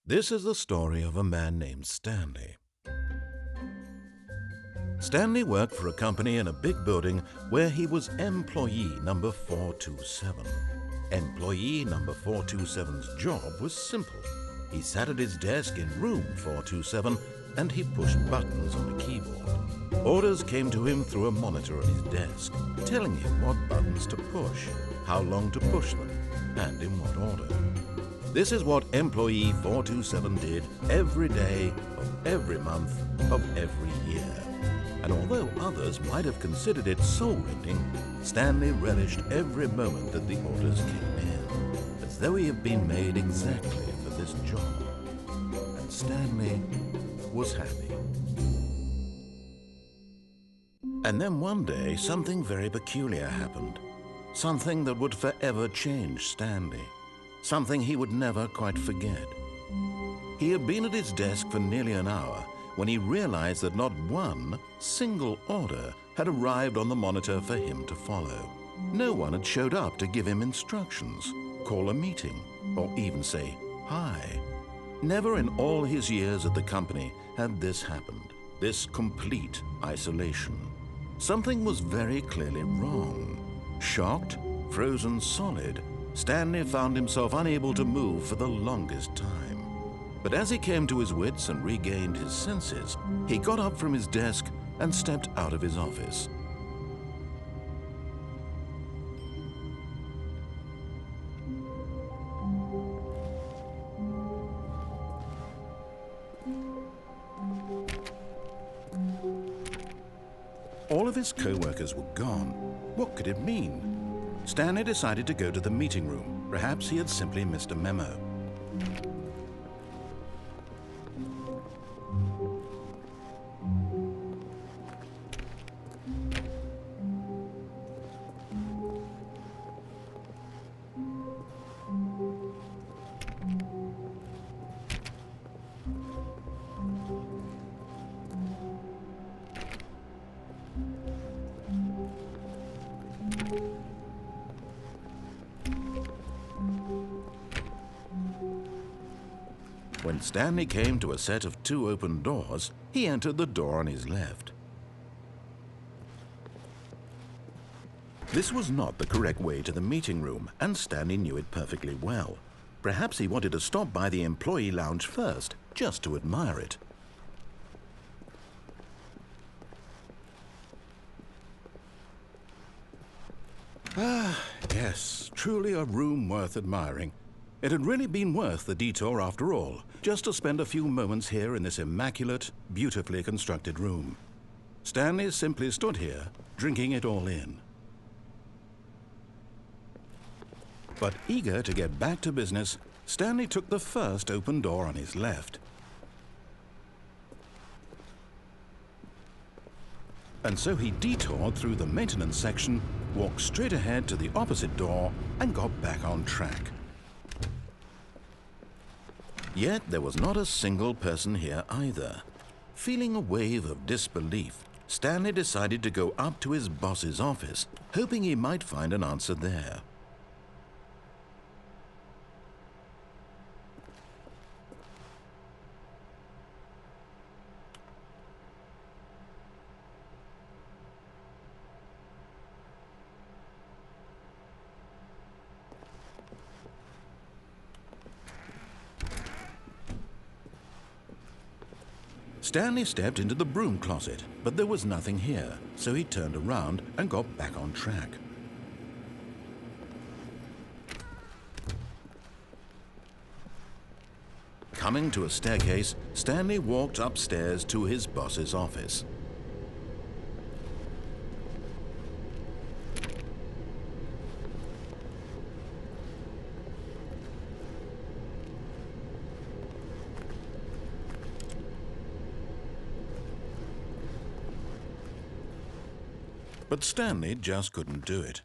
This is the story of a man named Stanley. Stanley worked for a company in a big building where he was employee number 427. Employee number 427's job was simple. He sat at his desk in room 427 and he pushed buttons on a keyboard. Orders came to him through a monitor on his desk, telling him what buttons to push, how long to push them, and in what order. This is what employee 427 did every day of every month of every year. And although others might have considered it soul-rending, Stanley relished every moment that the orders came in, as though he had been made exactly for this job. And Stanley was happy. And then one day, something very peculiar happened. Something that would forever change Stanley. Something he would never quite forget. He had been at his desk for nearly an hour when he realized that not one single order had arrived on the monitor for him to follow. No one had showed up to give him instructions, call a meeting, or even say hi. Never in all his years at the company had this happened, this complete isolation. Something was very clearly wrong. Shocked, frozen solid, Stanley found himself unable to move for the longest time. But as he came to his wits and regained his senses, he got up from his desk and stepped out of his office. All of his co-workers were gone. What could it mean? Stanley decided to go to the meeting room. Perhaps he had simply missed a memo. When Stanley came to a set of 2 open doors, he entered the door on his left. This was not the correct way to the meeting room, and Stanley knew it perfectly well. Perhaps he wanted to stop by the employee lounge first, just to admire it. Ah, yes, truly a room worth admiring. It had really been worth the detour after all, just to spend a few moments here in this immaculate, beautifully constructed room. Stanley simply stood here, drinking it all in. But eager to get back to business, Stanley took the first open door on his left. And so he detoured through the maintenance section, walked straight ahead to the opposite door, and got back on track. Yet there was not a single person here either. Feeling a wave of disbelief, Stanley decided to go up to his boss's office, hoping he might find an answer there. Stanley stepped into the broom closet, but there was nothing here, so he turned around and got back on track. Coming to a staircase, Stanley walked upstairs to his boss's office. But Stanley just couldn't do it.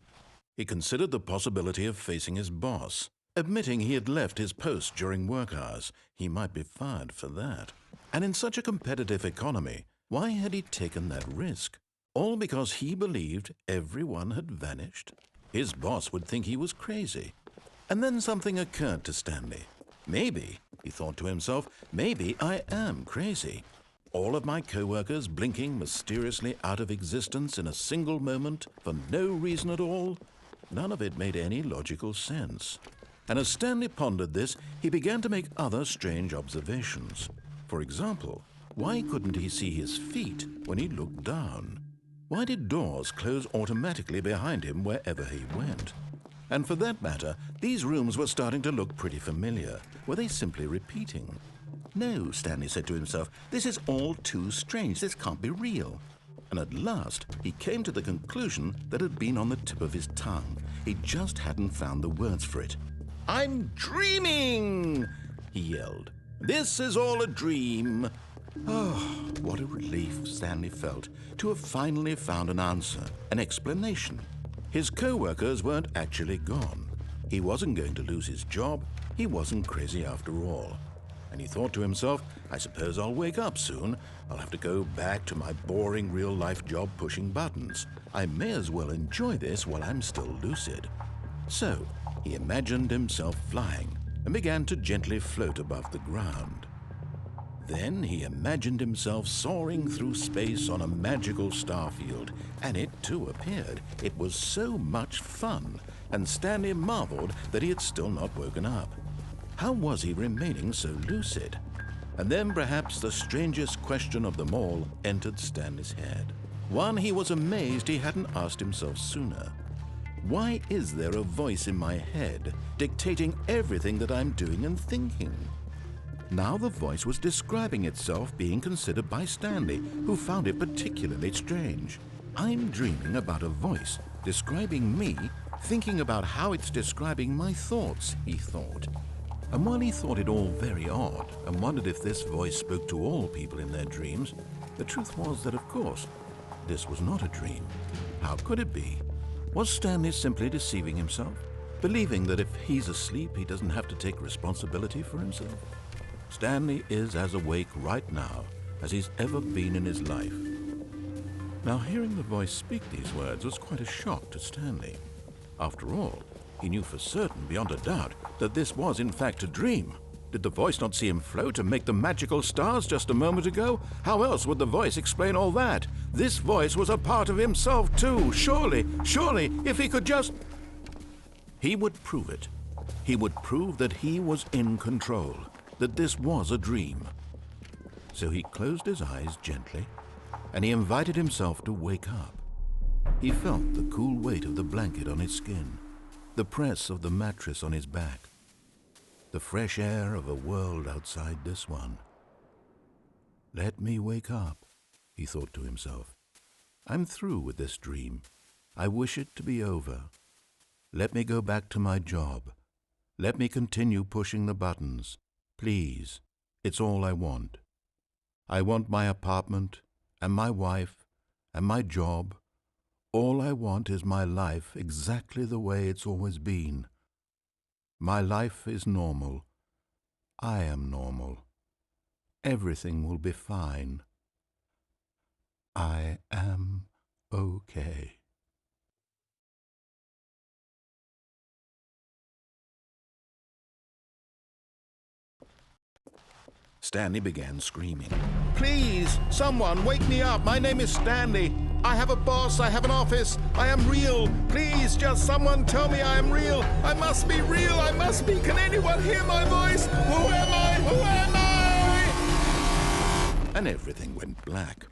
He considered the possibility of facing his boss, admitting he had left his post during work hours. He might be fired for that. And in such a competitive economy, why had he taken that risk? All because he believed everyone had vanished? His boss would think he was crazy. And then something occurred to Stanley. Maybe He thought to himself, maybe I am crazy. All of my co-workers blinking mysteriously out of existence in a single moment for no reason at all. None of it made any logical sense. And as Stanley pondered this, he began to make other strange observations. For example, why couldn't he see his feet when he looked down? Why did doors close automatically behind him wherever he went? And for that matter, these rooms were starting to look pretty familiar. Were they simply repeating? No, Stanley said to himself, this is all too strange. This can't be real. And at last, he came to the conclusion that had been on the tip of his tongue. He just hadn't found the words for it. "I'm dreaming!" he yelled. "This is all a dream." Oh, what a relief Stanley felt to have finally found an answer, an explanation. His co-workers weren't actually gone. He wasn't going to lose his job. He wasn't crazy after all. And he thought to himself, I suppose I'll wake up soon. I'll have to go back to my boring real-life job pushing buttons. I may as well enjoy this while I'm still lucid. So he imagined himself flying and began to gently float above the ground. Then he imagined himself soaring through space on a magical starfield, and it too appeared. It was so much fun, and Stanley marveled that he had still not woken up. How was he remaining so lucid? And then perhaps the strangest question of them all entered Stanley's head. One he was amazed he hadn't asked himself sooner. Why is there a voice in my head dictating everything that I'm doing and thinking? Now the voice was describing itself being considered by Stanley, who found it particularly strange. I'm dreaming about a voice describing me, thinking about how it's describing my thoughts, he thought. And while he thought it all very odd and wondered if this voice spoke to all people in their dreams, the truth was that, of course, this was not a dream. How could it be? Was Stanley simply deceiving himself, believing that if he's asleep, he doesn't have to take responsibility for himself? Stanley is as awake right now as he's ever been in his life. Now, hearing the voice speak these words was quite a shock to Stanley. After all, he knew for certain, beyond a doubt, that this was in fact a dream. Did the voice not see him float and make the magical stars just a moment ago? How else would the voice explain all that? This voice was a part of himself too. Surely, if he could just... He would prove it. He would prove that he was in control, that this was a dream. So he closed his eyes gently, and he invited himself to wake up. He felt the cool weight of the blanket on his skin, the press of the mattress on his back, the fresh air of a world outside this one. Let me wake up, he thought to himself. I'm through with this dream. I wish it to be over. Let me go back to my job. Let me continue pushing the buttons. Please, it's all I want. I want my apartment and my wife and my job. All I want is my life exactly the way it's always been. My life is normal. I am normal. Everything will be fine. I am okay. Stanley began screaming. Please, someone, wake me up. My name is Stanley. I have a boss. I have an office. I am real. Please, just someone tell me I am real. I must be real. I must be. Can anyone hear my voice? Who am I? Who am I? And everything went black.